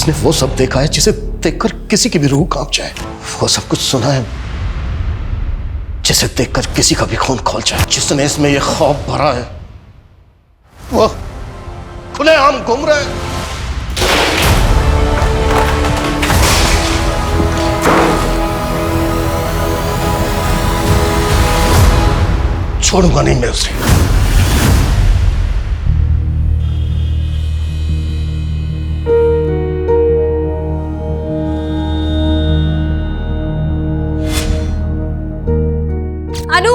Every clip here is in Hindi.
जिसने वो सब देखा है जिसे देखकर किसी की भी रूह कांप जाए, वो सब कुछ सुना है जिसे देखकर किसी का भी खून खौल जाए, जिसने इसमें ये खौफ भरा है वो खुलेआम घूम रहा है। छोड़ूंगा नहीं मैं उसे। अनु,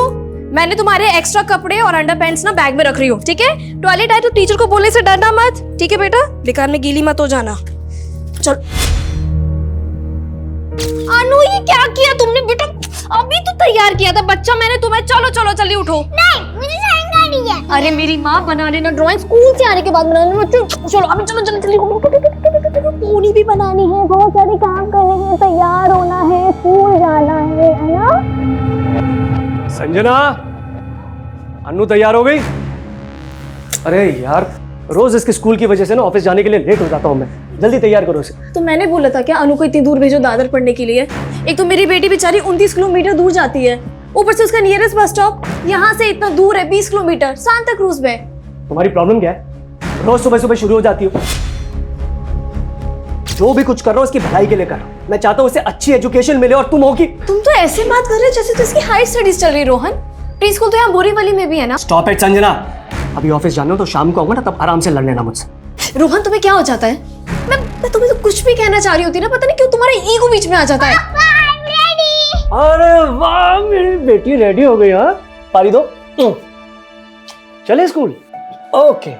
मैंने तुम्हारे एक्स्ट्रा कपड़े और अंडरपैंट्स ना बैग में रख रही हूँ, ठीक है? टॉयलेट आए तो टीचर को बोलने से डरना मत, ठीक है बेटा? बेकार में गीली मत हो जाना। चल। अनु, ये क्या किया तुमने बेटा? अभी तो तैयार किया था बच्चा मैंने तुम्हें। चलो चलो जल्दी उठो। नहीं, मुझे ड्राइंग करनी है। अरे मेरी माँ, बना लेना ड्राइंग, स्कूल से आने के बाद बना लेना। चलो अभी चलो जल्दी जल्दी। पूरी भी बनानी है, बहुत सारे काम करने हैं, तैयार होना है, स्कूल जाना है ना? संजना, अन्नू तैयार हो गई? अरे यार, रोज इसके स्कूल की वजह से ना ऑफिस जाने के लिए लेट हो जाता हूँ मैं। जल्दी तैयार करो इसे। तो मैंने बोला था क्या अनु को इतनी दूर भेजो दादर पढ़ने के लिए? एक तो मेरी बेटी बेचारी 29 किलोमीटर दूर जाती है, ऊपर से उसका नियरेस्ट बस स्टॉप यहाँ से इतना दूर है, 20 किलोमीटर, सांता क्रूज में। तुम्हारी प्रॉब्लम क्या है? रोज सुबह सुबह शुरू हो जाती हो। जो भी कुछ कर रहा हो उसकी भलाई के लिए कर। मैं चाहता हूँ उसे अच्छी एजुकेशन मिले और तुम होगी। तुम तो ऐसे बात कर रहे हो जैसे तो इसकी हायर स्टडीज चल रही। रोहन, प्री स्कूल तो यहाँ बोरीवली में भी है ना? Stop it Sanjana. अभी ऑफिस जाना हो तो शाम को आऊंगा ना, तब आराम से लड़ लेना मुझसे। रोहन, तुम्हें क्या हो जाता है? मैं तुम्हें तो कुछ भी कहना चाह रही होती ना, पता नहीं क्यों तुम्हारा ईगो बीच में आ जाता है। अरे वाह, मेरी बेटी रेडी हो गई। हाँ, पारी दो। चले स्कूल? ओके,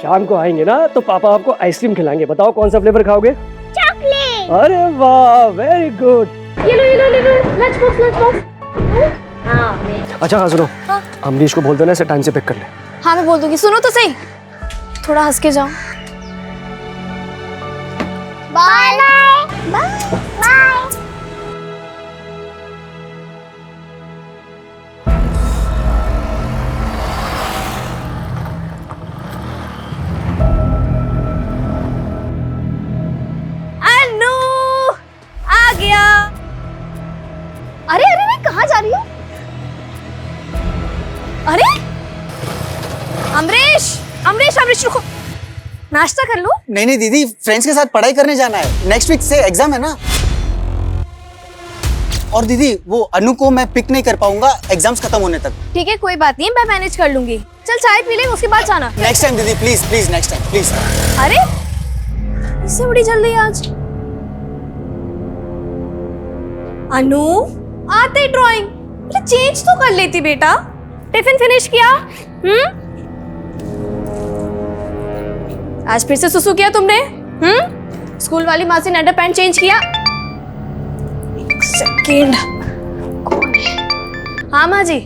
शाम को आएंगे ना तो पापा आपको आइसक्रीम खिलाएंगे। बताओ कौन सा फ्लेवर खाओगे? चॉकलेट। अरे वाह, वेरी गुड। ये लो लंच बॉक्स। अच्छा हाँ सुनो, हाँ? अमरीश को बोल देना इसे टाइम से पिक कर ले। हाँ मैं बोल दूंगी। सुनो तो सही, थोड़ा हंस के जाओ। Bye bye bye. अनु आ गया। अरे अरे मैं कहाँ जा रही हूँ? अरे अमरीश अमरीश अमरीश रुको, नाश्ता कर लो। नहीं दीदी, फ्रेंड्स के साथ पढ़ाई करने जाना है। नेक्स्ट वीक से एग्जाम है ना। और दीदी, वो अनु को मैं पिक नहीं कर पाऊंगा एग्जाम्स खत्म होने तक। ठीक है कोई बात नहीं, मैं मैनेज कर लूंगी। चल चाय पी ले, उसके बाद जाना। नेक्स्ट टाइम दीदी, please please, next time please. अरे इससे बड़ी जल्दी आज? अनु, आते ड्राइंग चेंज तो कर लेती बेटा। टिफिन फिनिश किया? आज फिर से सुसु किया तुमने? स्कूल वाली माँ से अंडरपैंट चेंज किया? एक सेकेंड, कौन है? हाँ माँ जी,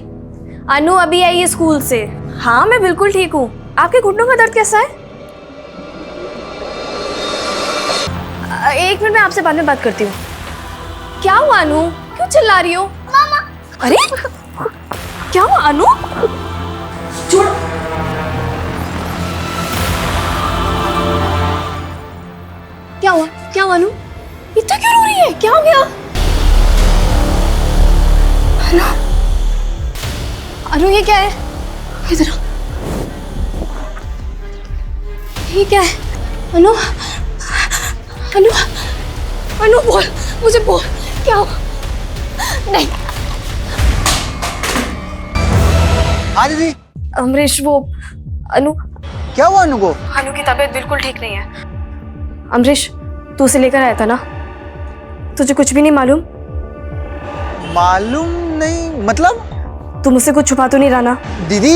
अनु अभी आई है स्कूल से। हाँ मैं बिल्कुल ठीक हूँ। आपके घुटनों का दर्द कैसा है? एक मिनट, मैं आपसे बाद में बात करती हूँ। क्या हुआ अनु, क्यों चिल्ला रही हो? मामा। अरे क्या हुआ अनु? छोड़। क्या हुआ? क्या हुआ अनु? इतना क्यों रो रही है? क्या हो गया? अनु, अनु ये क्या है? इधर आओ। ये क्या है? अनु, अनु, अनु बोल, मुझे बोल, क्या हुआ? नहीं। हाँ दीदी। अमरीश, वो अनु, क्या हुआ अनु को? अनु की तबीयत बिल्कुल ठीक नहीं है। अमरीश, तू उसे लेकर आया था ना? तुझे कुछ भी नहीं मालूम? मालूम नहीं मतलब? तू मुझसे कुछ छुपा तो नहीं रहा ना? दीदी,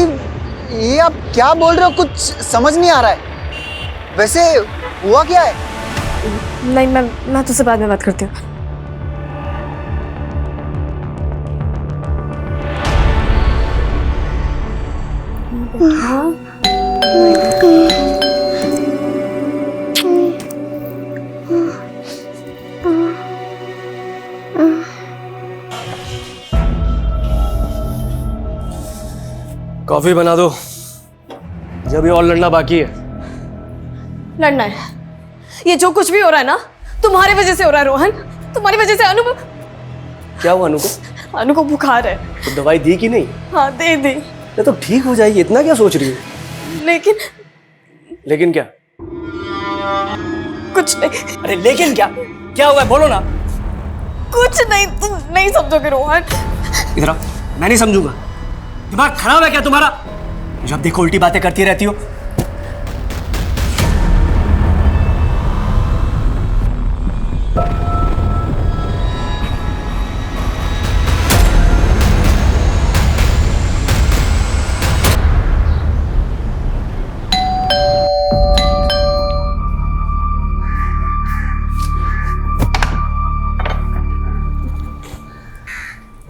ये आप क्या बोल रहे हो? कुछ समझ नहीं आ रहा है। वैसे हुआ क्या है? नहीं, मैं तुझसे बाद में बात करती हूँ। कॉफी बना दो, जब भी और लड़ना बाकी है। लड़ना है? ये जो कुछ भी हो रहा है ना तुम्हारी वजह से हो रहा है रोहन। तुम्हारी वजह से अनु क्या हुआ अनु को? अनु को बुखार है। तो दवाई दी कि नहीं? हाँ दे दी। ये तो ठीक हो जाएगी, इतना क्या सोच रही हो? लेकिन क्या? कुछ नहीं। अरे लेकिन क्या? क्या हुआ है बोलो ना। कुछ नहीं, तुम नहीं समझोगे रोहन। इधर आओ, मैं नहीं समझूंगा। दिमाग खराब है क्या तुम्हारा? जब देखो उल्टी बातें करती रहती हो।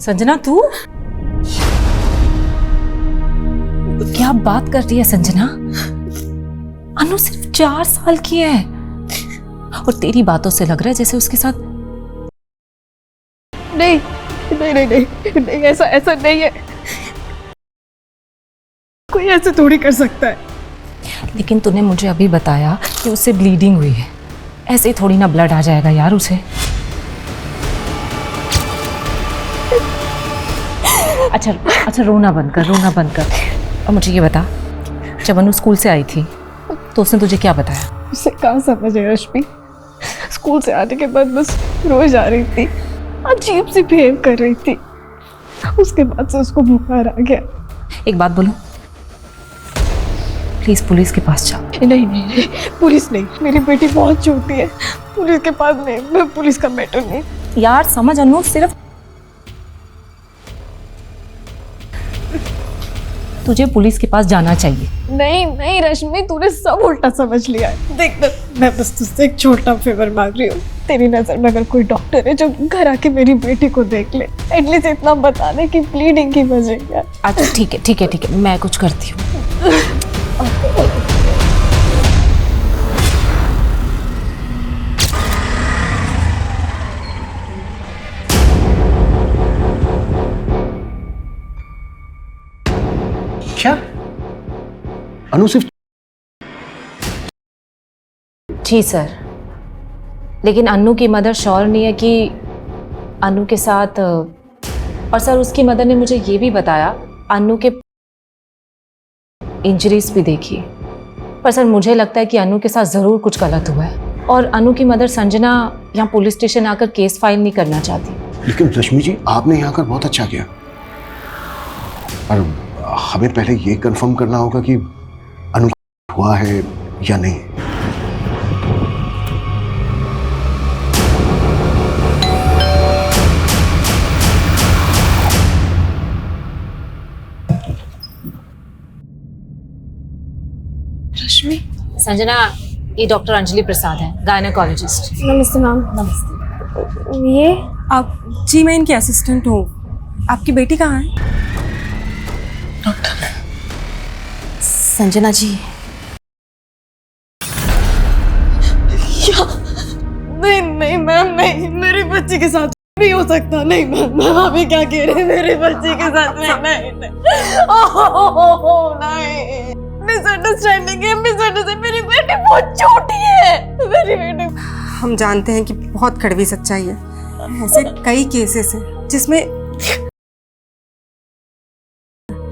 संजना तू क्या बात कर रही है संजना? अनु सिर्फ 4 साल की है और तेरी बातों से लग रहा है जैसे उसके साथ नहीं नहीं नहीं नहीं, नहीं ऐसा नहीं है। कोई ऐसे थोड़ी कर सकता है। लेकिन तूने मुझे अभी बताया कि उससे ब्लीडिंग हुई है। ऐसे ही थोड़ी ना ब्लड आ जाएगा यार उसे। अच्छा रोना बंद कर। और मुझे ये बता, जब अनु स्कूल से आई थी तो उसने तुझे क्या बताया? उसे कहाँ समझ है रश्मि। स्कूल से आने के बाद बस रोज आ रही थी, अजीब सी बिहेव कर रही थी। उसके बाद से उसको बुखार आ गया। एक बात बोलूं, प्लीज पुलिस के पास जा। नहीं, पुलिस नहीं, मेरी बेटी बहुत छोटी है। पुलिस के पास नहीं, मैं पुलिस का मैटर नहीं। यार समझ अनु, सिर्फ तुझे पुलिस के पास जाना चाहिए। नहीं रश्मि, तूने सब उल्टा समझ लिया है। देख मैं बस तुझसे एक छोटा फेवर मांग रही हूँ। तेरी नजर में अगर कोई डॉक्टर है जो घर आके मेरी बेटी को देख ले, एटलीस्ट इतना बता दे कि ब्लीडिंग की वजह क्या। अच्छा ठीक है, मैं कुछ करती हूँ। क्या अनु सिर्फ? जी सर, लेकिन अन्नू की मदर श्योर नहीं है कि अन्नू के साथ, और सर उसकी मदर ने मुझे ये भी बताया अन्नू के इंजरीज भी देखी। पर सर मुझे लगता है कि अन्नू के साथ ज़रूर कुछ गलत हुआ है और अन्नू की मदर संजना यहाँ पुलिस स्टेशन आकर केस फाइल नहीं करना चाहती। लेकिन रश्मि जी, आपने यहाँ कर बहुत अच्छा किया, पर हमें पहले ये कंफर्म करना होगा कि अनु हुआ है या नहीं। रश्मि, संजना, ये डॉक्टर अंजलि प्रसाद है, गायनेकोलॉजिस्ट। नमस्ते मैम। नमस्ते। ये आप? जी मैं इनकी असिस्टेंट हूँ। आपकी बेटी कहाँ है? संजना जी। नहीं मैम, नहीं, मेरी बच्ची के साथ नहीं हो सकता। नहीं मैम, अभी क्या कह रहे हैं? मेरी बच्ची के साथ नहीं। मिसअंडरस्टैंडिंग है, मिसअंडरस्टैंडिंग। मेरी बेटी बहुत छोटी है। मेरी बेटी। हम जानते हैं कि बहुत कड़वी सच्चाई है। ऐसे कई केसेस हैं जिसमें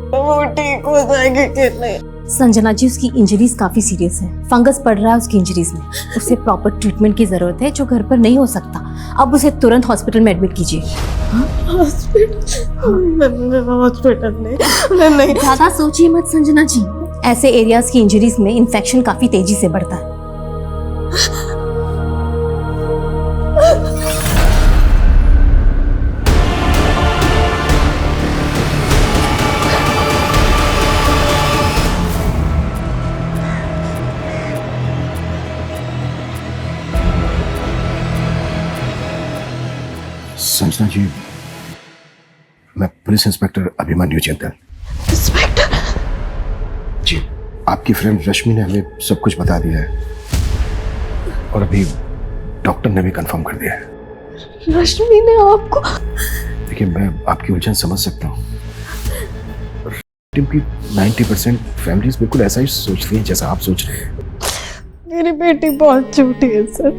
वो ठीक हो जाएगी कि नहीं? संजना जी, उसकी इंजरीज काफी सीरियस है। फंगस पड़ रहा है उसकी इंजरीज में। उसे प्रॉपर ट्रीटमेंट की जरूरत है जो घर पर नहीं हो सकता। अब उसे तुरंत हॉस्पिटल में एडमिट कीजिए। हॉस्पिटल नहीं। ज्यादा सोचिए मत संजना जी, ऐसे एरियाज की इंजरीज में इन्फेक्शन काफी तेजी से बढ़ता है। संजना जी, मैं पुलिस इंस्पेक्टर अभिमन्यु चिंतन। इंस्पेक्टर जी, आपकी फ्रेंड रश्मि ने हमें सब कुछ बता दिया है और अभी डॉक्टर ने भी कंफर्म कर दिया है। रश्मि ने आपको? देखिए, मैं आपकी उलझन समझ सकता हूँ। टीम की 90% फैमिलीज बिल्कुल ऐसा ही सोचती हैं जैसा आप सोच रहे हैं। मेरी बेटी बहुत छोटी है सर,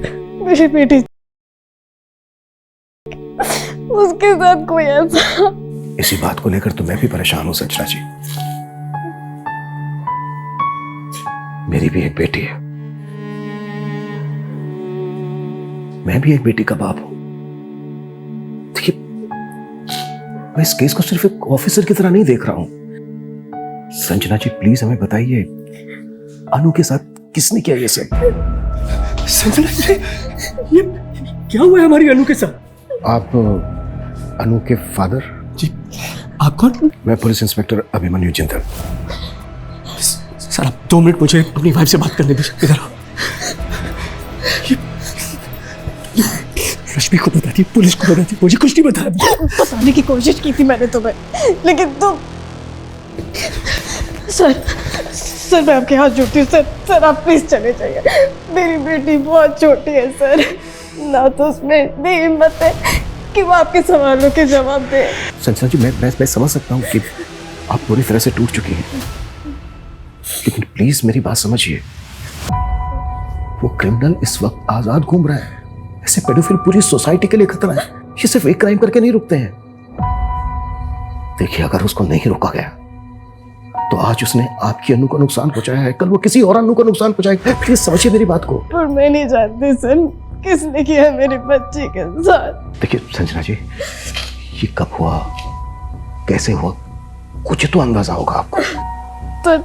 मेरी बेटी उसके साथ कोई ऐसा। इसी बात को लेकर तो मैं भी परेशान हूं संजना जी। मेरी भी एक बेटी है, मैं भी एक बेटी का बाप हूं। देखिए, मैं इस केस को सिर्फ एक ऑफिसर की तरह नहीं देख रहा हूं। संजना जी प्लीज हमें बताइए, अनु के साथ किसने किया ये सब? संजना जी, ये क्या हुआ है हमारी अनु के साथ? आप अनु के फादर? जी, आप कौन? मैं police inspector Abhimanyu Jindal. Sir आप 2 मिनट मुझे अपनी वाइफ से बात करने दीजिए। इधर आओ। रश्मि को बता दी, पुलिस को बता दी, मुझे कुछ नहीं बताया। बताने की कोशिश की थी मैंने तुम्हें, लेकिन तुम सर मैं आपके हाथ जोड़ती हूँ सर आप प्लीज चले जाइए। मेरी बेटी बहुत छोटी है सर, ना तो उसमें इतनी हिम्मत है कि वो आपके सवालों के जवाब दे। संजना जी मैं समझ सकता हूँ कि आप पूरी तरह से टूट चुकी हैं, लेकिन प्लीज मेरी बात समझिए। वो क्रिमिनल इस वक्त आजाद घूम रहा है। ऐसे पेडोफिल पूरी सोसाइटी के लिए खतरा है। ये सिर्फ एक क्राइम करके नहीं रुकते हैं। देखिए, अगर उसको नहीं रोका गया तो आज उसने आपकी अनु को नुकसान पहुंचाया है, कल वो किसी और अनु को नुकसान पहुंचाएगा। प्लीज समझिए मेरी बात को। और मैं नहीं जानती सर किसने किया मेरे बच्चे के साथ। देखिए संजना जी, ये कब हुआ, कैसे हुआ, कुछ तो अंदाजा होगा आपको।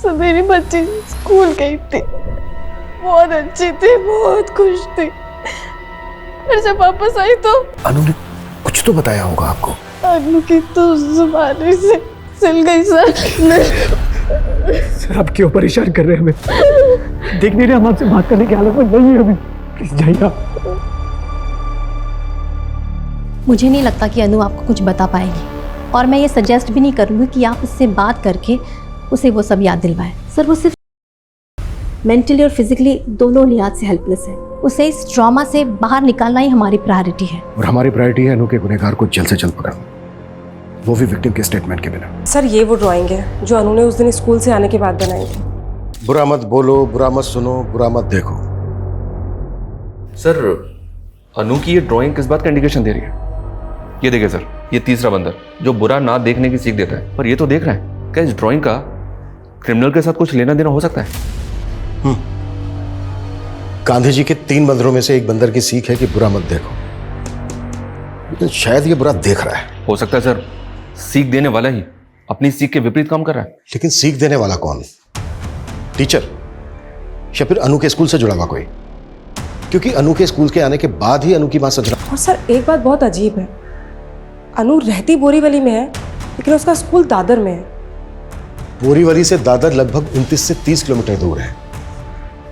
तो मेरी बच्ची स्कूल गई थी, बहुत अच्छी थी, बहुत खुश थी। फिर जब वापस आई तो अनु ने कुछ तो बताया होगा आपको। अनु की तो जुबानी से सिल गई सर। सर आप क्यों परेशान कर रहे हैं हमें? देख नहीं रहे हम आपसे बात करने की हालत में नहीं है अभी। प्लीज जाइए आप। मुझे नहीं लगता कि अनु आपको कुछ बता पाएगी, और मैं ये सजेस्ट भी नहीं करूँगी कि आप उससे बात करके उसे वो सब याद दिलवाएं। सर वो सिर्फ मेंटली और फिजिकली दोनों लिहाज से हेल्पलेस है। उसे इस ट्रॉमा से बाहर निकालना ही हमारी प्रायोरिटी है। और हमारी प्रायोरिटी है अनु के गुनहगार को जल्द से जल्द पकड़ना, वो भी विक्टिम के स्टेटमेंट के बिना। सर ये वो ड्राइंग है जो अनु ने उस दिन स्कूल से आने के बाद बनाई थी। बुरा मत बोलो, बुरा मत सुनो, बुरा मत देखो। सर अनु की ये ड्राइंग किस बात का इंडिकेशन दे रही है? ये देखिए सर, ये तीसरा बंदर जो बुरा ना देखने की सीख देता है, पर ये तो देख रहा है। क्या इस ड्राइंग का क्रिमिनल के साथ कुछ लेना देना हो सकता है? गांधी जी के 3 बंदरों में से एक बंदर की सीख है कि बुरा मत देखो, लेकिन शायद ये बुरा देख रहा है। हो सकता है सर सीख देने वाला ही अपनी सीख के विपरीत काम कर रहा है। लेकिन सीख देने वाला कौन? टीचर या फिर अनु के स्कूल से जुड़ा हुआ कोई? क्योंकि अनु के स्कूल के आने के बाद ही अनु की मां संजना। और सर एक बात बहुत अजीब है, अनु रहती बोरीवली में है लेकिन उसका स्कूल दादर में है। बोरीवली से दादर लगभग 29 से 30 किलोमीटर दूर है।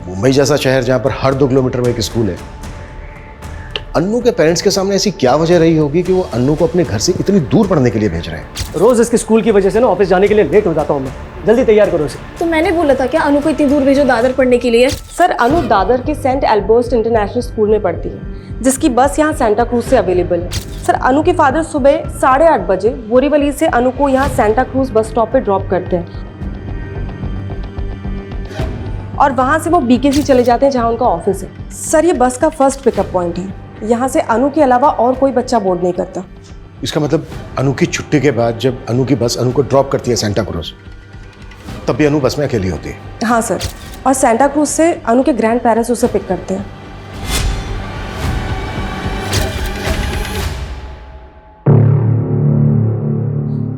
मुंबई जैसा शहर जहां पर हर 2 किलोमीटर में एक स्कूल है, तो अनु के पेरेंट्स के सामने ऐसी क्या वजह रही होगी कि वो अनु को अपने घर से इतनी दूर पढ़ने के लिए भेज रहे हैं? रोज इसके स्कूल की वजह से ना ऑफिस जाने के लिए लेट हो जाता हूँ मैं। जल्दी तैयार करो इसे। तो मैंने बोला था क्या अनु को इतनी दूर भेजो दादर पढ़ने के लिए? सर अनु दादर के सेंट एल्बर्ट इंटरनेशनल स्कूल में पढ़ती है, जिसकी बस यहाँ सेंटा क्रूज से अवेलेबल है। सर अनु के फादर सुबह 8:30 बजे बोरीवली से अनु को यहाँ सेंटा क्रूज बस स्टॉप पे ड्रॉप करते हैं और वहाँ से वो बीकेसी चले जाते हैं जहाँ उनका ऑफिस है। सर ये बस का फर्स्ट पिकअप पॉइंट है, यहाँ से अनु के अलावा और कोई बच्चा बोर्ड नहीं करता। इसका मतलब अनु की छुट्टी के बाद जब अनु की बस अनु को ड्रॉप करती है सेंटा क्रूज, तब भी अनु बस में अकेली होती है? हाँ सर, और सेंटा क्रूज से अनु के ग्रैंड पेरेंट्स उसे पिक करते हैं।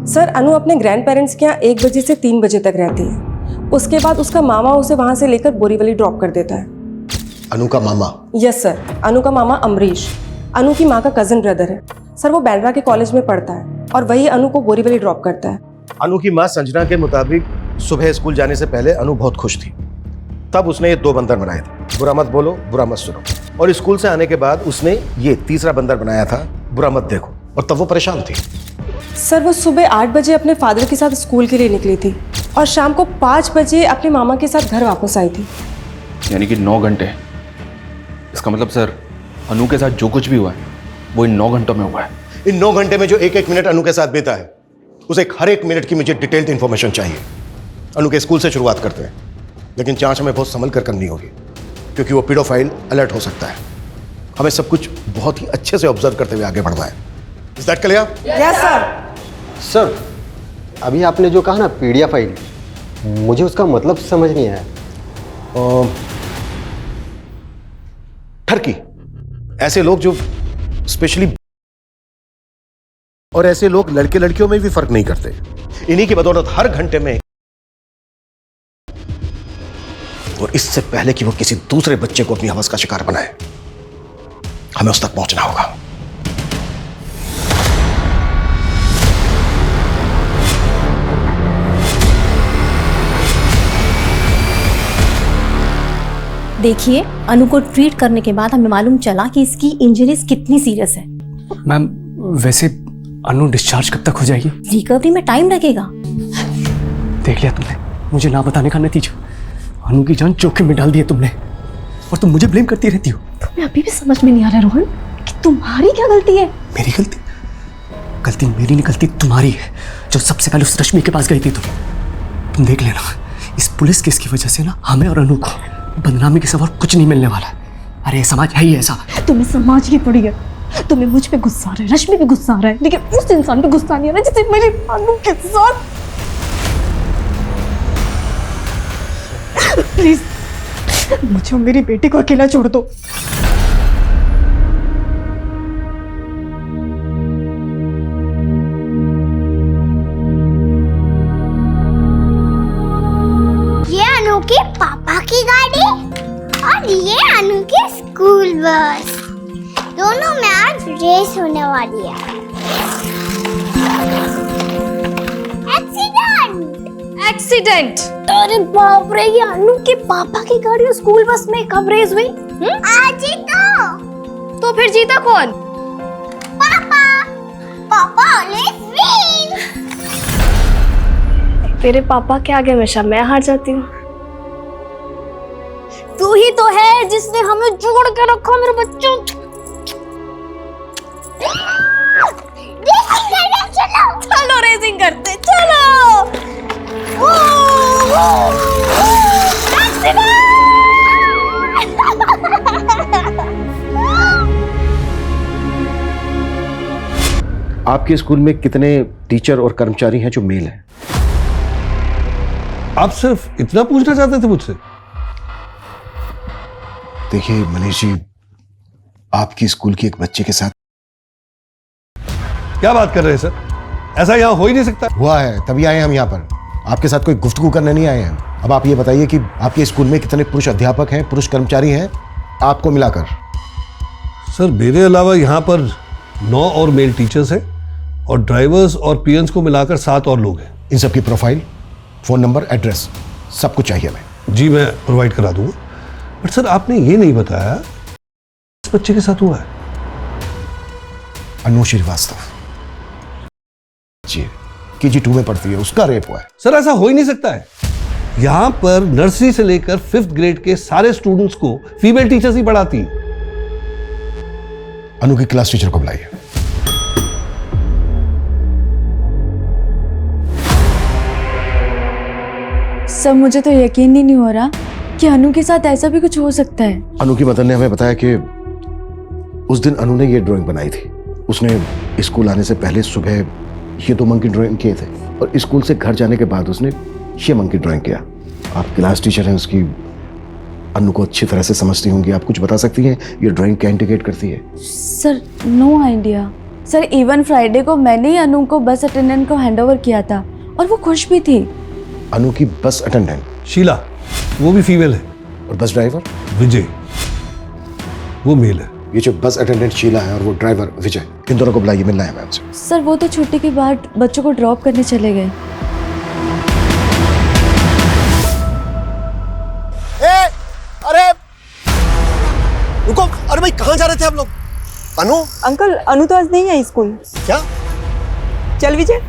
सर अनु अपने ग्रैंड पेरेंट्स के यहाँ 1 बजे से 3 बजे तक रहती है। उसके बाद उसका मामा उसे वहां से लेकर बोरीवली ड्रॉप कर देता है। अनु का मामा? यस सर, अनु का मामा अमरीश अनु की माँ का कजिन ब्रदर है। सर वो बैंड्रा के कॉलेज में पढ़ता है और वही अनु को बोरीवली ड्रॉप करता है। अनु की माँ संजना के मुताबिक सुबह स्कूल जाने से पहले अनु बहुत खुश थी, तब उसने ये 2 बंदर बनाए थे, बुरा मत बोलो, बुरा मत सुनो। और स्कूल से आने के बाद उसने ये तीसरा बंदर बनाया था, बुरा मत देखो, और तब वो परेशान थी। सर वो सुबह 8 बजे अपने फादर के साथ स्कूल के लिए निकली थी और शाम को 5 बजे अपने मामा के साथ घर वापस आई थी। यानी कि 9 घंटे। इसका मतलब सर अनु के साथ जो कुछ भी हुआ है वो इन 9 घंटों में हुआ है। इन 9 घंटे में जो एक मिनट अनु के साथ बीता है, उसे हर एक मिनट की मुझे डिटेल्ड इंफॉर्मेशन चाहिए। अनु के स्कूल से शुरुआत करते हैं। लेकिन जांच हमें बहुत संभल कर करनी होगी, क्योंकि वो पीडोफाइल अलर्ट हो सकता है। हमें सब कुछ बहुत ही अच्छे से ऑब्जर्व करते हुए आगे बढ़ना है। Is that clear? Yes sir. Sir, अभी आपने जो कहा ना पीडिया फाइल, मुझे उसका मतलब समझ नहीं आया। ठरकी, ऐसे लोग जो स्पेशली, और ऐसे लोग लड़के लड़कियों में भी फर्क नहीं करते। इन्हीं की बदौलत हर घंटे में, और इससे पहले कि वो किसी दूसरे बच्चे को अपनी हवस का शिकार बनाए, हमें उस तक पहुंचना होगा। देखिए, अनु को ट्रीट करने के बाद हमें मालूम चला कि इसकी इंजरीज कितनी सीरियस है। मैम, वैसे अनु डिस्चार्ज कब तक हो जाएगी? रिकवरी में टाइम लगेगा। देख लिया तुमने, मुझे ना बताने का नतीजा। अनु की जान जोखिम में डाल दी है तुमने, और तुम मुझे ब्लेम करती रहती हो। तुम्हें अभी भी समझ में नहीं आ रहा रोहन कि तुम्हारी क्या गलती है? मेरी गलती? गलती मेरी नहीं, गलती तुम्हारी है, जो सबसे पहले उस रश्मि के पास गई थी। तुम देख लेना, इस पुलिस केस की वजह से ना हमें और अनु को बदनामी के सिवा कुछ नहीं मिलने वाला है। अरे समाज है ही ऐसा। तुम्हें समाज की पड़ी है। तुम्हें मुझ पे गुस्सा आ रहा है, रश्मि पे गुस्सा आ रहा है, लेकिन उस इंसान पे गुस्सा नहीं आ रहा जिसे मेरी अनु के साथ। प्लीज मुझे और मेरी बेटी को अकेला छोड़ दो। ये अनु के पापा की गाड़ी और ये अनु की स्कूल बस, दोनों में आज रेस होने वाली है। एक्सीडेंट? अरे बाप रे, ये अनु के पापा की गाड़ी और स्कूल बस में कब रेस हुई? आज ही तो फिर जीता कौन? पापा। पापा ऑलवेज विन। तेरे पापा के आगे हमेशा मैं हार जाती हूँ। तू ही तो है जिसने हमें जोड़ के रखा मेरे बच्चों। चलो रेसिंग करते, चलो। आपके स्कूल में कितने टीचर और कर्मचारी हैं जो मेल हैं? आप सिर्फ इतना पूछना चाहते थे मुझसे? देखिए मनीष जी, आपकी स्कूल की एक बच्चे के साथ। क्या बात कर रहे हैं सर? ऐसा यहाँ हो ही नहीं सकता। हुआ है, तभी आए हम यहाँ पर। आपके साथ कोई गुफ्तगू करने नहीं आए हैं। अब आप ये बताइए कि आपके स्कूल में कितने पुरुष अध्यापक हैं, पुरुष कर्मचारी हैं, आपको मिलाकर? सर, मेरे अलावा यहाँ पर 9 और मेल टीचर्स हैं, और ड्राइवर्स और पीएन्स को मिलाकर 7 और लोग हैं। इन सब की प्रोफाइल, फोन नंबर, एड्रेस सब कुछ चाहिए हमें। जी मैं प्रोवाइड करा दूंगा। बट सर, आपने ये नहीं बताया इस बच्चे के साथ हुआ है। अनु श्रीवास्तव जी, KG2 में पढ़ती है, उसका रेप हुआ है। सर, ऐसा हो ही नहीं सकता है। यहाँ पर नर्सरी से लेकर 5th ग्रेड के सारे स्टूडेंट्स को फीमेल टीचर्स ही पढ़ाती हैं। अनु की क्लास टीचर को बुलाइए। सर, मुझे तो यकीन ही नहीं हो रहा कि अनु के साथ ऐसा भी कुछ हो सकता है। अनु की मदर ने हमें बताया कि उस दिन अनु ने ये ड्राइंग बनाई थी। उसने स्कूल आने से पहले सुबह ये 2 मंकी ड्राइंग किए थे, और स्कूल से घर जाने के बाद उसने ये मंकी ड्राइंग किया। आप क्लास टीचर हैं उसकी, अनु को अच्छी तरह से समझती होंगी, आप कुछ बता सकती हैं ये ड्राइंग क्या इंडिकेट करती है? Sir, no idea. Sir, even Friday को मैंने ही अनु को बस अटेंडेंट को हैंडओवर किया था, और वो खुश भी थी। अनु की बस अटेंडेंट शीला, वो भी फीमेल है। और बस ड्राइवर विजय, वो मेल है। ये जो बस अटेंडेंट शीला है और वो ड्राइवर विजय, इन दोनों को बुलाइए, मिलना है मैम से। सर, वो तो छुट्टी के बाद बच्चों को ड्रॉप करने चले गए। अरे रुको, अरे भाई कहाँ जा रहे थे आप लोग? अनु? अंकल, अनु तो आज नहीं आई स्कूल। क्या? चल विजय।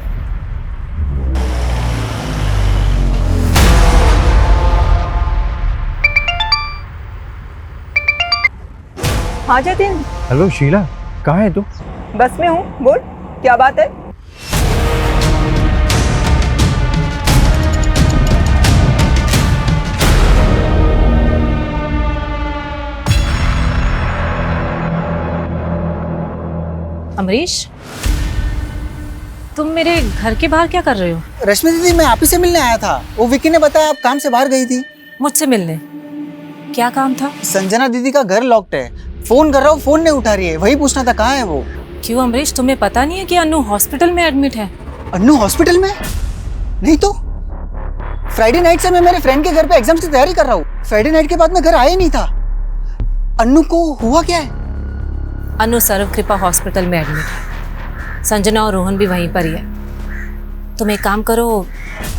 हाँ जतिन। हेलो शीला, कहाँ है तू? बस में हूँ, बोल क्या बात है? अमरीश, तुम मेरे घर के बाहर क्या कर रहे हो? रश्मि दीदी, मैं आप ही से मिलने आया था। वो विक्की ने बताया आप काम से बाहर गई थी। मुझसे मिलने? क्या काम था? संजना दीदी का घर लॉक्ड है, फोन कर रहा हूँ, फोन नहीं उठा रही है, वही पूछना था कहाँ है वो। क्यों अमरीश, तुम्हें पता नहीं है कि अनु हॉस्पिटल में एडमिट है? अन्नू हॉस्पिटल में? नहीं तो फ्राइडे नाइट से मैं मेरे फ्रेंड के घर पे एग्जाम्स की तैयारी कर रहा हूँ। फ्राइडे नाइट के बाद मैं घर आया ही नहीं था। अन्नू को हुआ क्या है? अनु सर्व कृपा हॉस्पिटल में एडमिट है। संजना और रोहन भी वहीं पर ही है। तुम एक काम करो,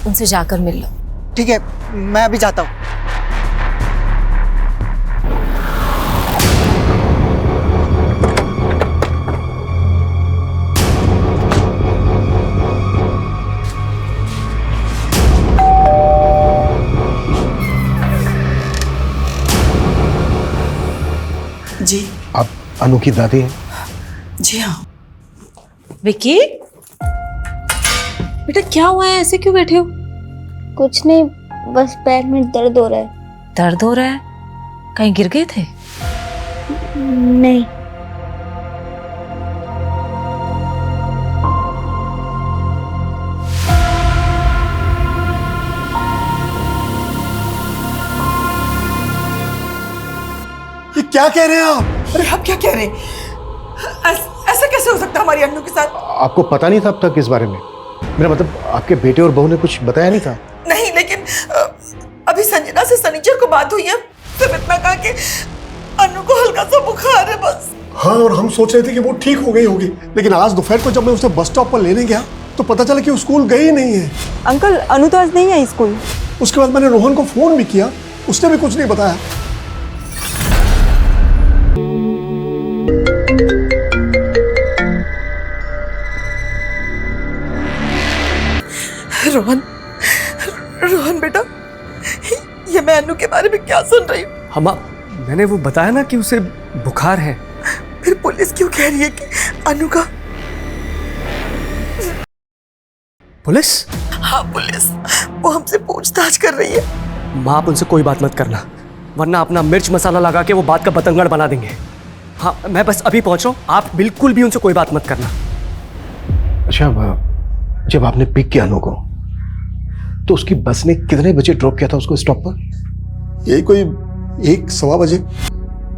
उनसे जाकर मिल लो। ठीक है, मैं अभी जाता हूँ। जी, आप अनु की दादी हैं? जी हाँ। विक्की, बेटा क्या हुआ है, ऐसे क्यों बैठे हो? कुछ नहीं, बस पैर में दर्द हो रहा है। दर्द हो रहा है? कहीं गिर गए थे? नहीं। ये क्या कह रहे हैं आप? अरे आप क्या कह रहे हैं? ऐसा कैसे हो सकता है हमारी अन्नू के साथ? आपको पता नहीं था अब तक इस बारे में? मेरा मतलब आपके बेटे और बहू ने कुछ बताया नहीं था? नहीं, लेकिन अभी संजना से सनीचर को बात हुई है, सिर्फ इतना कहा कि अन्नू को हल्का सा बुखार है बस। हाँ, और हम सोच रहे थे कि वो ठीक हो गई होगी, लेकिन आज दोपहर को जब मैं उसे बस स्टॉप पर लेने गया तो पता चला कि वो स्कूल गई ही नहीं है। अंकल, अनु तो आज नहीं आई स्कूल। उसके बाद मैंने रोहन को फोन भी किया, उसने भी कुछ नहीं बताया। रोहन, रोहन बेटा, ये मैं अन्नू के बारे में क्या सुन रही हूँ? हम मैंने वो बताया ना कि उसे बुखार है। फिर पुलिस क्यों कह रही है कि अन्नू का? पुलिस? हाँ पुलिस, वो हमसे पूछताछ कर रही है। माँ, आप उनसे कोई बात मत करना, वरना अपना मिर्च मसाला लगा के वो बात का बतंगड़ बना देंगे। हाँ, मैं बस अभी पहुंच रहा हूँ, आप बिल्कुल भी उनसे कोई बात मत करना। अच्छा, जब आपने पिक किया अनु को तो उसकी बस ने कितने बजे ड्रॉप किया था उसको स्टॉप पर? यही कोई 1-1:15 बजे।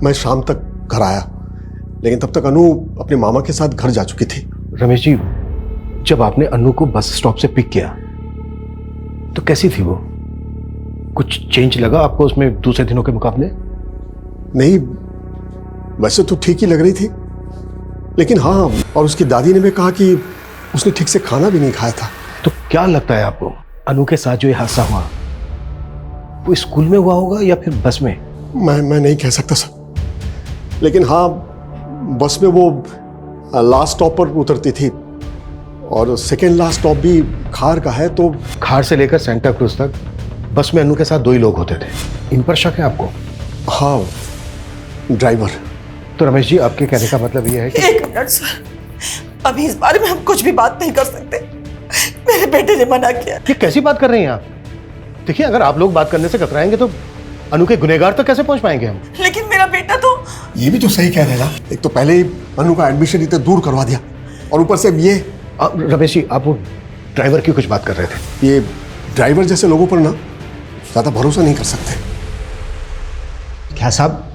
मैं शाम तक घर आया, लेकिन तब तक अनु अपने मामा के साथ घर जा चुकी थी। रमेश जी, जब आपने अनु को बस स्टॉप से पिक किया तो कैसी थी वो? कुछ चेंज लगा आपको उसमें दूसरे दिनों के मुकाबले? नहीं, वैसे तो ठीक ही लग रही थी, लेकिन हाँ, और उसकी दादी ने भी कहा कि उसने ठीक से खाना भी नहीं खाया था। तो क्या लगता है आपको, अनु के साथ जो ये हादसा हुआ वो स्कूल में हुआ होगा या फिर बस में? मैं नहीं कह सकता सर, लेकिन हाँ, बस में वो लास्ट स्टॉप पर उतरती थी और सेकेंड लास्ट स्टॉप भी खार का है, तो खार से लेकर सेंटा क्रूज तक बस में अनु के साथ 2 ही लोग होते थे। इन पर शक है आपको? हाँ, ड्राइवर। तो रमेश जी, आपके कहने का मतलब ये है कि... 1 मिनट सर, अभी इस बारे में हम कुछ भी बात नहीं कर सकते, मेरे बेटे ने मना किया। ये कैसी बात कर रही हैं आप? देखिए, अगर आप लोग बात करने से कतराएंगे तो अनु के गुनहगार तक कैसे पहुंच पाएंगे हम? लेकिन मेरा बेटा तो... ये भी तो सही कह रहे हैं ना, एक तो पहले ही अनु का एडमिशन इतने दूर करवा दिया और ऊपर से ये... रमेश जी, आप वो ड्राइवर की कुछ बात कर रहे थे। ये ड्राइवर जैसे लोगों पर ना ज्यादा भरोसा नहीं कर सकते। क्या साहब,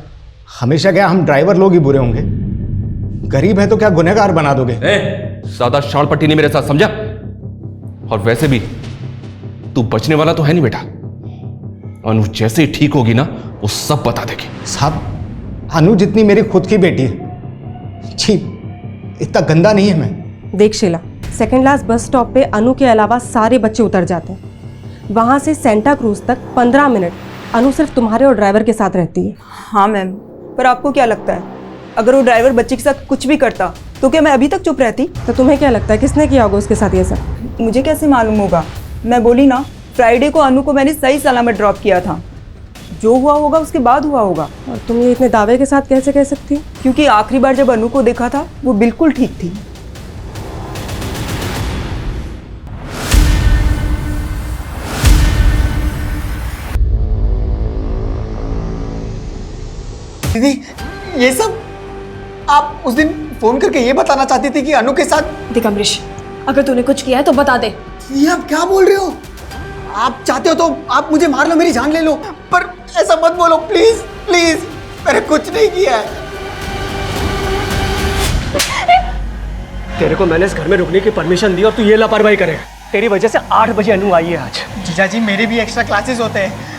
हमेशा क्या हम ड्राइवर लोग ही बुरे होंगे? गरीब है तो क्या गुनहगार बना दोगे? ज्यादा शाल पट्टी नहीं मेरे साथ, समझा? और वैसे भी तू बचने वाला तो है नहीं बेटा। अनु जैसे ही ठीक होगी ना, वो सब बता देगी। साहब, अनु जितनी मेरी खुद की बेटी है। छी, इतना गंदा नहीं है मैं। देख Sheela, second last bus stop पे अनु के अलावा सारे बच्चे उतर जाते हैं। वहाँ से सेंटा क्रूज तक 15 मिनट अनु सिर्फ तुम्हारे और ड्राइवर के साथ रहती है। हाँ मैम, पर आपको क्या लगता है, अगर वो ड्राइवर बच्चे के साथ कुछ भी करता तो क्या मैं अभी तक चुप रहती? तो तुम्हें क्या लगता है किसने किया होगा उसके साथ ये सब? मुझे कैसे मालूम होगा? मैं बोली ना, फ्राइडे को अनु को मैंने सही सलामत ड्रॉप किया था। जो हुआ होगा उसके बाद हुआ होगा। और तुम ये इतने दावे के साथ कैसे कह सकती? क्योंकि आखिरी बार जब अनु को देखा था वो बिल्कुल ठीक थी। दीदी, ये सब आप उस दिन फोन करके ये बताना चाहती थी कि अनु के साथ। देख अमरीश, अगर तूने कुछ किया है तो बता दे। ये आप क्या बोल रहे हो? आप चाहते हो तो आप मुझे मार लो, मेरी जान ले लो, पर ऐसा मत बोलो प्लीज प्लीज। मैंने कुछ नहीं किया है। तेरे को मैंने इस घर में रुकने की परमिशन दी और तू ये लापरवाही करेगा। तेरी वजह से 8 बजे अनु आई है आज। जीजा जी, मेरे भी एक्स्ट्रा क्लासेस होते हैं।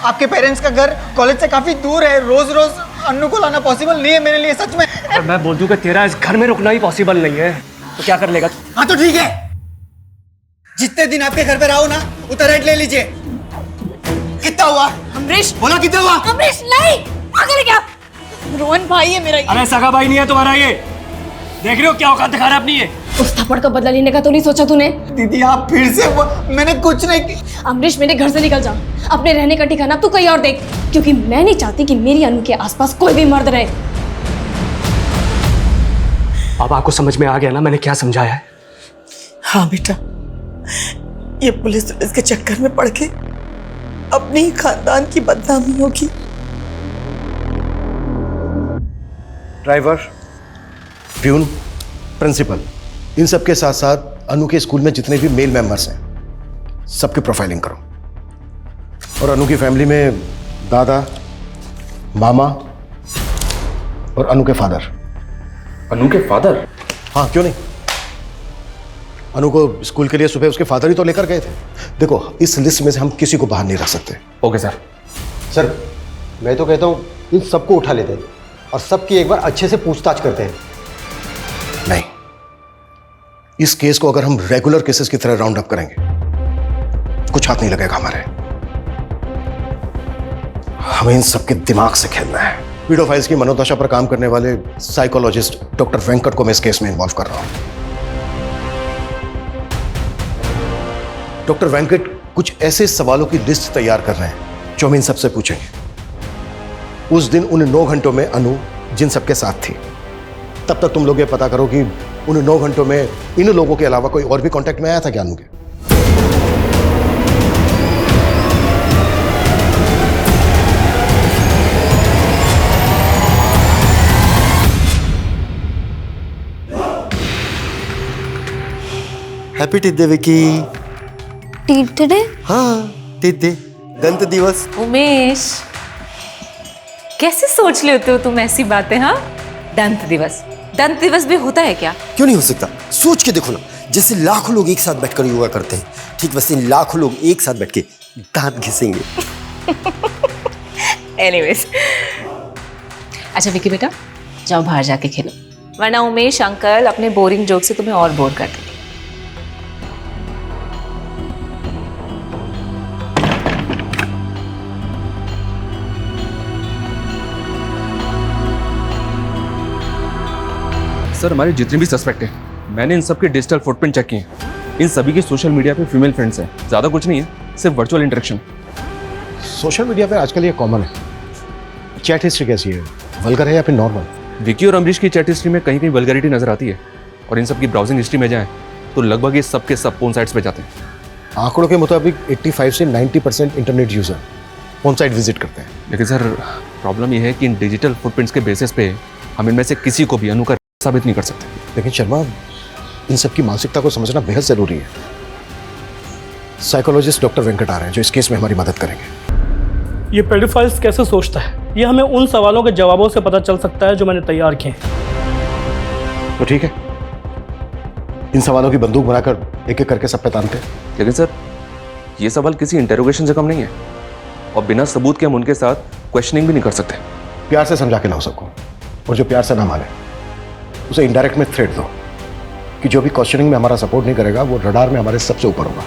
आपके पेरेंट्स का घर कॉलेज से काफी दूर है, रोज रोज अनु को लाना पॉसिबल नहीं है मेरे लिए, सच में। और मैं बोल दूं कि तेरा इस घर में रुकना ही पॉसिबल नहीं है तो क्या कर लेगा? हाँ तो ठीक है, जितने दिन आपके घर पे रहो ना उतना रेंट ले लीजिए। कितना हुआ? अमरीश बोला कितना हुआ? अमरीश नहीं, पागल है क्या? रोहन भाई है मेरा। अरे सगा भाई नहीं है तुम्हारा ये। देख रहे हो क्या औकात दिखा रहा है अपनी ये? उस थप्पड़ का बदला लेने का तो नहीं सोचा तूने? दीदी आप फिर से मैंने कुछ नहीं किया। अमरीश मेरे घर से निकल जा, अपने रहने का ठिकाना तू कहीं और देख, क्योंकि मैं नहीं चाहती कि मेरी अनु के आसपास कोई भी मर्द रहे। अब आपको समझ में आ गया ना मैंने क्या समझाया है? हाँ बेटा, ये पुलिस के चक्कर में पड़ के अपने ही खानदान की बदनामी होगी। ड्राइवर, प्यून, प्रिंसिपल, इन सब के साथ साथ अनु के स्कूल में जितने भी मेल मेंबर्स हैं सबकी प्रोफाइलिंग करो। और अनु की फैमिली में दादा, मामा और अनु के फादर। अनु के फादर? हाँ, क्यों नहीं। अनु को स्कूल के लिए सुबह उसके फादर ही तो लेकर गए थे। देखो, इस लिस्ट में से हम किसी को बाहर नहीं रख सकते। Okay sir. सर मैं तो कहता हूँ इन सबको उठा लेते हैं और सबकी एक बार अच्छे से पूछताछ करते हैं। नहीं, इस केस को अगर हम रेगुलर केसेस की तरह राउंड अप करेंगे कुछ हाथ नहीं लगेगा हमारे। हमें इन सबके दिमाग से खेलना है। पीडोफाइल्स की मनोदशा पर काम करने वाले साइकोलॉजिस्ट डॉक्टर वेंकट को मैं इस केस में इन्वॉल्व कर रहा हूं। डॉक्टर वेंकट कुछ ऐसे सवालों की लिस्ट तैयार कर रहे हैं जो हम इन सबसे पूछेंगे। उस दिन उन 9 घंटों में अनु जिन सबके साथ थी, तब तक तुम लोग ये पता करो कि उन 9 घंटों में इन लोगों के अलावा कोई और भी कांटेक्ट में आया था क्या अनु के? Happy teeth Vicky. Teeth day? हाँ, टीथ डे, दंत दिवस। उमेश, कैसे सोच लेते हो तुम ऐसी बातें? हाँ, दंत दिवस, दंत दिवस भी होता है क्या? क्यों नहीं हो सकता? सोच के देखो ना, जैसे लाखों लोग एक साथ बैठकर योगा करते हैं, ठीक वैसे इन लाखों लोग एक साथ बैठ के दांत घिसेंगे। एनीवेज, अच्छा विकी बेटा, जाओ बाहर जाके खेलो, वरना उमेश अंकल अपने बोरिंग जोक से तुम्हें और बोर कर देंगे। सर हमारे जितने भी सस्पेक्ट हैं, मैंने इन सब के डिजिटल फुटप्रिंट चेक किए हैं। इन सभी के सोशल मीडिया पे फीमेल फ्रेंड्स हैं। ज़्यादा कुछ नहीं है, सिर्फ वर्चुअल इंटरेक्शन। सोशल मीडिया पे आजकल ये कॉमन है। चैट हिस्ट्री कैसी है, वल्गर है या फिर नॉर्मल? विकी और अमरीश की चैट हिस्ट्री में कहीं कहीं वल्गैरिटी नजर आती है, और इन सब की ब्राउजिंग हिस्ट्री में जाएं तो लगभग ये सब के सब पोर्न साइट्स पे जाते हैं। आंकड़ों के मुताबिक 85 से 90% internet user porn site visit करते हैं। लेकिन सर प्रॉब्लम ये है कि इन डिजिटल फुटप्रिंट्स के बेसिस पे हम इनमें से किसी को भी अनु का साबित नहीं कर सकते। लेकिन शर्मा, इन सब की मानसिकता को समझना बेहद जरूरी है। साइकोलॉजिस्ट डॉक्टर वेंकट आ रहे हैं जो इस केस में हमारी मदद करेंगे। ये पेडोफाइल्स कैसे सोचता है, ये हमें उन सवालों के जवाबों से पता चल सकता है जो मैंने तैयार किए हैं। तो ठीक है, इन सवालों की बंदूक बनाकर एक एक करके सब पे तानते हैं। लेकिन सर ये सवाल किसी इंटेरोगेशन से कम नहीं है, और बिना सबूत के हम उनके साथ क्वेश्चनिंग भी नहीं कर सकते। प्यार से समझा के लाओ सबको, और जो प्यार से ना माने उसे इनडायरेक्ट में थ्रेट दो कि जो भी क्वेश्चनिंग में हमारा सपोर्ट नहीं करेगा वो रडार में हमारे सबसे ऊपर होगा।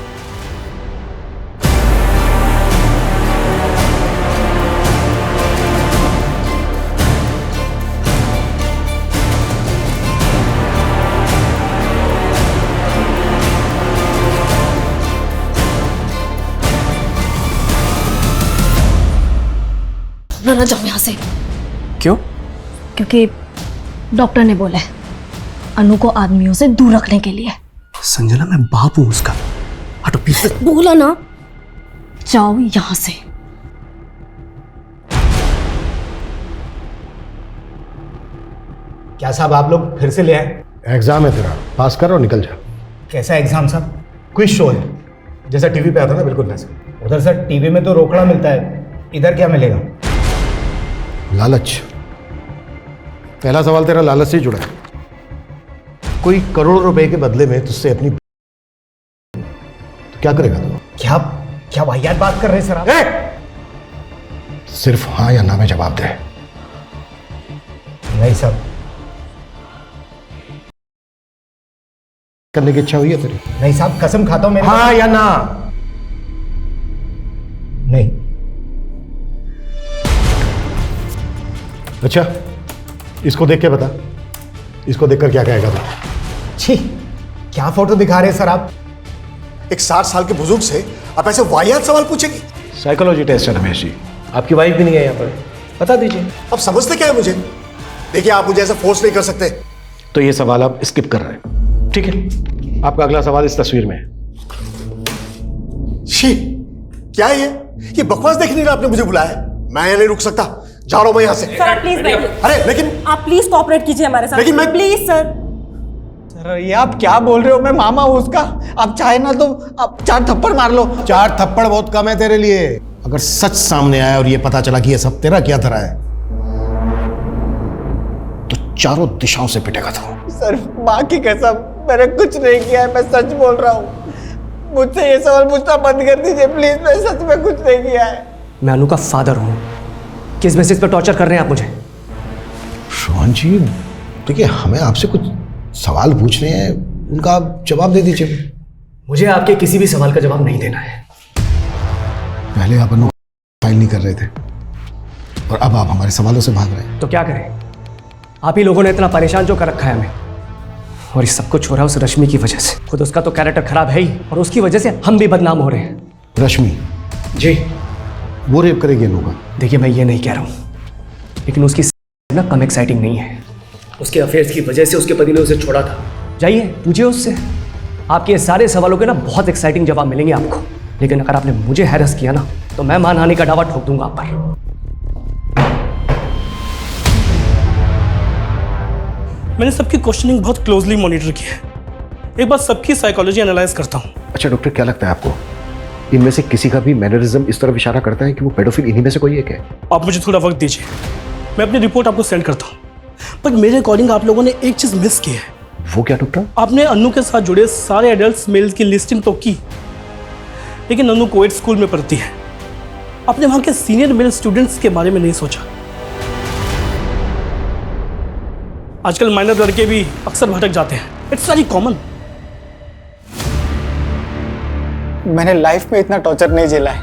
ना जाओ यहाँ से। क्यों? क्योंकि डॉक्टर ने बोला है अनु को आदमियों से दूर रखने के लिए। संजना, मैं बाप हूं उसका। हटो प्लीज। बोला ना, जाओ यहां से। क्या साहब आप लोग फिर से ले आए? एग्जाम है तेरा, पास कर और निकल जा। कैसा एग्जाम साहब? क्विज शो है, जैसा टीवी पे आता ना, बिल्कुल वैसे। उधर सर टीवी में तो रोकड़ा मिलता है, इधर क्या मिलेगा? लालच। पहला सवाल तेरा लालच से ही जुड़ा है। कोई करोड़ रुपए के बदले में तुझसे अपनी तो क्या करेगा तू? क्या वाहियात बात कर रहे हैं सर आप? सिर्फ हाँ या ना में जवाब दे। नहीं साहब। करने की इच्छा हुई है तेरी? नहीं साहब, कसम खाता हूं। हाँ या ना? नहीं। अच्छा, इसको देख के बता, इसको देखकर क्या कहेगा तू? छी, क्या फोटो दिखा रहे हैं सर आप? एक 60 साल के बुजुर्ग से आप ऐसे वाहियात सवाल पूछेंगे? साइकोलॉजी टेस्ट है रमेश जी। आपकी वाइफ भी नहीं है यहाँ पर, बता दीजिए। अब समझते क्या है मुझे? देखिए, आप मुझे ऐसे फोर्स नहीं कर सकते। तो ये सवाल आप स्किप कर रहे हैं, ठीक है? आपका अगला सवाल इस तस्वीर में है। शी, क्या है ये बकवास देख नहीं रहा? आपने मुझे बुलाया है, मैं यहाँ नहीं रुक सकता, जा रहा हूं मैं यहाँ से। सर आप प्लीज बैठिए। अरे लेकिन आप प्लीज कोऑपरेट कीजिए हमारे साथ। लेकिन मैं प्लीज सर। सर ये आप क्या बोल रहे हो? मैं मामा हूं उसका। आप चाहे ना तो आप 4 थप्पड़ मार लो। 4 थप्पड़ बहुत कम है तेरे लिए। अगर सच सामने आया और ये पता चला कि ये सब तेरा क्या धरा है तो चारों दिशाओं से पिटेगा तू। सर माँ की कसम, मैंने कुछ नहीं किया है, मैं सच बोल रहा हूँ। मुझसे ये सवाल पूछना बंद कर दीजिए प्लीज, मैं सच में कुछ नहीं किया है। मैं अनु का फादर हूँ। किस बेसिस पे टॉर्चर कर रहे हैं आप मुझे? रोहन जी, देखिए हमें आपसे कुछ सवाल पूछने हैं, उनका आप जवाब दे दीजिए। मुझे आपके किसी भी सवाल का जवाब नहीं देना है। पहले आप अनु फाइल नहीं कर रहे थे और अब आप हमारे सवालों से भाग रहे हैं। तो क्या करें? आप ही लोगों ने इतना परेशान जो कर रखा है हमें, और ये सब कुछ हो रहा है उस रश्मि की वजह से। खुद उसका तो कैरेक्टर खराब है ही, और उसकी वजह से हम भी बदनाम हो रहे हैं। रश्मि जी, वो रेप करेगी अनु का? देखिए मैं ये नहीं कह रहा हूँ, लेकिन उसकी ना कम एक्साइटिंग नहीं है। उसके अफेयर्स की वजह से उसके पति ने उसे छोड़ा था। जाइए पूछिए उससे। आपके सारे सवालों के ना बहुत एक्साइटिंग जवाब मिलेंगे आपको। लेकिन अगर आपने मुझे हैरेस किया ना तो मैं मानहानि का दावा ठोक दूंगा आप पर। मैंने सबकी क्वेश्चनिंग बहुत क्लोजली मॉनिटर की है। एक बार सबकी साइकोलॉजी एनालाइज करता हूँ। अच्छा डॉक्टर, क्या लगता है आपको इनमें से किसी का भी मैनरिज्म इस तरफ इशारा करता है कि वो पेडोफिल इन्हीं में से कोई एक है? आप मुझे थोड़ा वक्त दीजिए, मैं अपनी रिपोर्ट आपको सेंड करता हूँ। पर मेरे अकॉर्डिंग आप लोगों ने एक चीज मिस की है। वो क्या डॉक्टर? आपने अनु के साथ जुड़े सारे एडल्ट मेल्स की लिस्टिंग तो की, लेकिन अनु कोएड स्कूल में पढ़ती है। आपने वहां के सीनियर मेल स्टूडेंट्स के बारे में नहीं सोचा। आजकल माइनर लड़के भी अक्सर भटक जाते हैं, इट्स वेरी कॉमन। मैंने लाइफ में इतना टॉर्चर नहीं झेला है।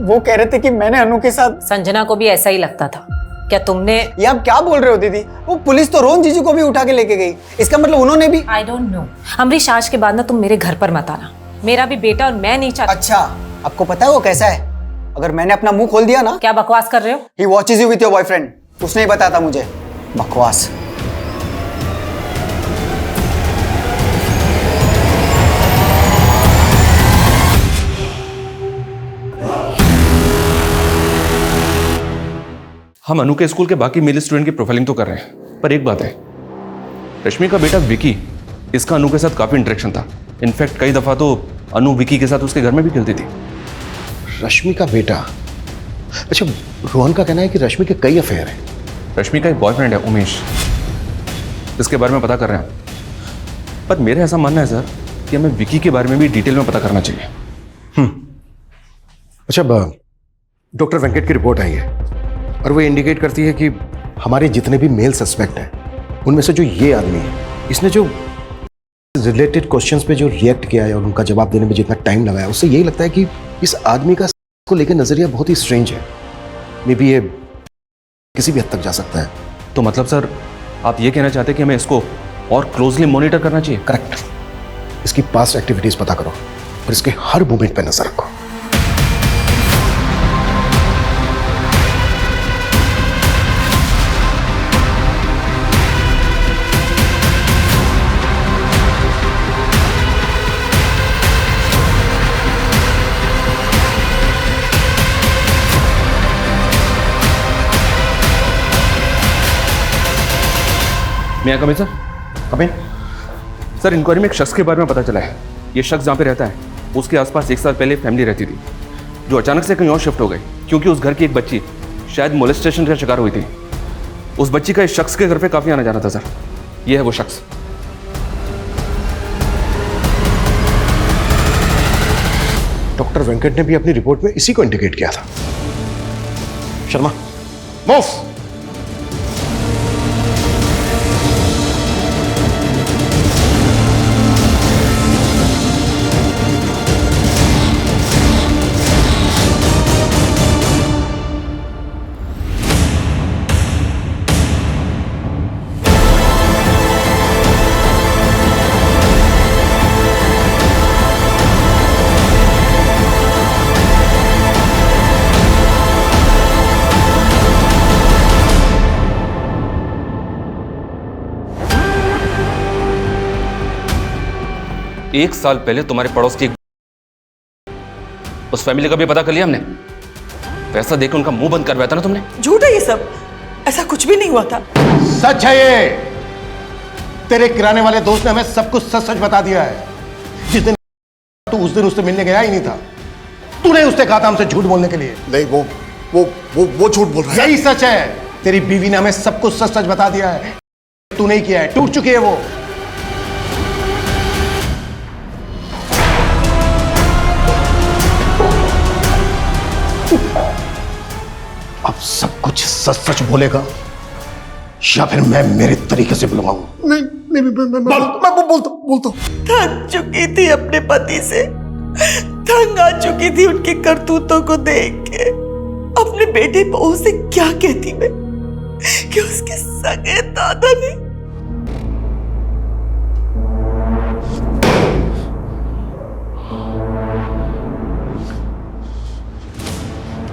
वो कह रहे थे कि मैंने अनु के साथ। संजना को भी ऐसा ही लगता था। क्या तुमने? ये आप क्या बोल रहे हो दीदी? वो पुलिस तो रोहन जीजू को भी उठा के लेके गई, इसका मतलब उन्होंने भी। I don't know. अमरीश, आज के बाद ना तुम मेरे घर पर मत आना। मेरा भी बेटा और मैं नहीं चाहती। अच्छा, आपको पता है वो कैसा है? अगर मैंने अपना मुंह खोल दिया ना। क्या बकवास कर रहे हो? He watches you with your boyfriend। उसने ही बताया था मुझे। बकवास। हम अनु के स्कूल के बाकी मेल स्टूडेंट की प्रोफाइलिंग तो कर रहे हैं, पर एक बात है, रश्मि का बेटा विकी, इसका अनु के साथ काफी इंटरेक्शन था। इनफैक्ट कई दफा तो अनु विकी के साथ उसके घर में भी खेलती थी। रश्मि का बेटा? अच्छा, रोहन का कहना है कि रश्मि के कई अफेयर हैं। रश्मि का एक बॉयफ्रेंड है उमेश, इसके बारे में पता कर रहे हैं। पर मेरा ऐसा मानना है सर कि हमें विकी के बारे में भी डिटेल में पता करना चाहिए। अच्छा, डॉक्टर वेंकट की रिपोर्ट आई है और वो इंडिकेट करती है कि हमारे जितने भी मेल सस्पेक्ट हैं उनमें से जो ये आदमी है, इसने जो रिलेटेड क्वेश्चंस पे जो रिएक्ट किया है और उनका जवाब देने में जितना टाइम लगाया, उससे यही लगता है कि इस आदमी का को लेकर नजरिया बहुत ही स्ट्रेंज है। मे बी ये किसी भी हद तक जा सकता है। तो मतलब सर आप ये कहना चाहते हैं कि हमें इसको और क्लोजली मॉनिटर करना चाहिए? करेक्ट। इसकी पास्ट एक्टिविटीज पता करो और इसके हर मूवमेंट पे नजर रखो। मैं कम सर कम सर, इंक्वायरी में एक शख्स के बारे में पता चला है। ये शख्स जहाँ पे रहता है उसके आसपास 1 साल पहले फैमिली रहती थी, जो अचानक से कहीं और शिफ्ट हो गई क्योंकि उस घर की एक बच्ची शायद मोलेस्टेशन का शिकार हुई थी। उस बच्ची का इस शख्स के घर पे काफ़ी आना जाना था सर। ये है वो शख्स। डॉक्टर वेंकट ने भी अपनी रिपोर्ट में इसी को इंडिकेट किया था। शर्मा, मूव। एक साल पहले तुम्हारे पड़ोस की उस फैमिली का भी पता कर लिया हमने। पैसा देकर उनका मुंह बंद करवाया था ना तुमने। झूठ है ये सब, ऐसा कुछ भी नहीं हुआ था। सच है ये। तेरे किराने वाले दोस्त ने हमें सब कुछ सच सच बता दिया है। जिस दिन तू उस दिन उससे मिलने गया ही नहीं था। तूने उससे कहा था हमसे झूठ बोलने के लिए। नहीं, वो झूठ बोल रहा है। यही सच है। तेरी बीवी ने हमें सब कुछ सच सच बता दिया है। तू नहीं किया है, टूट चुकी है वो। अब सब कुछ सच सच बोलेगा या फिर मैं मेरे तरीके से बुलवाऊं? नहीं, मैं बोलता। थक चुकी थी अपने पति से, तंग आ चुकी थी उनकी करतूतों को देख के। अपने बेटे बहू से क्या कहती मैं कि उसके सगे दादा ने।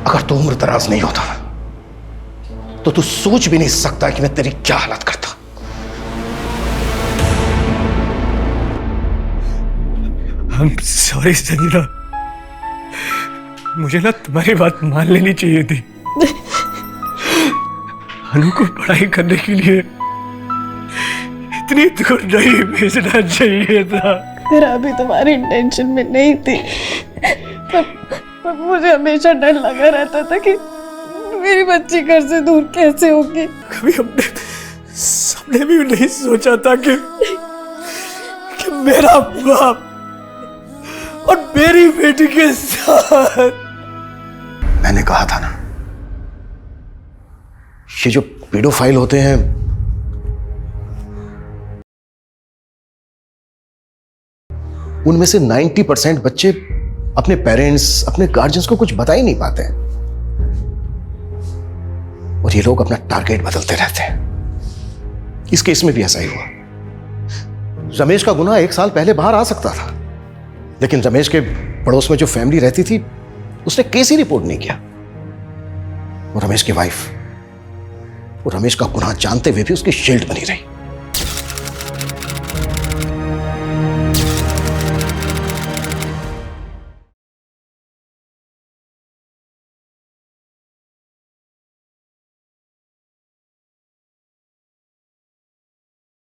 अगर तू उम्र दराज नहीं होता तो तू सोच भी नहीं सकता कि मैं तेरी क्या हालत करता। I'm sorry संजना, मुझे ना तुम्हारी बात मान लेनी चाहिए थी। अनु को पढ़ाई करने के लिए इतनी दूर नहीं भेजना चाहिए था। मेरा अभी तुम्हारी इंटेंशन में नहीं थी, पर मुझे हमेशा डर लगा रहता था कि मेरी बच्ची घर से दूर कैसे होगी। कभी हमने सबने भी नहीं सोचा था कि मेरा बाप और मेरी बेटी के साथ। मैंने कहा था ना, ये जो पीडोफाइल होते हैं उनमें से 90% बच्चे अपने पेरेंट्स, अपने गार्जियंस को कुछ बता ही नहीं पाते हैं और ये लोग अपना टारगेट बदलते रहते हैं। इस केस में भी ऐसा ही हुआ। रमेश का गुनाह 1 साल पहले बाहर आ सकता था, लेकिन रमेश के पड़ोस में जो फैमिली रहती थी उसने केस ही रिपोर्ट नहीं किया। और रमेश की वाइफ वो रमेश का गुनाह जानते हुए भी उसकी शील्ड बनी रही।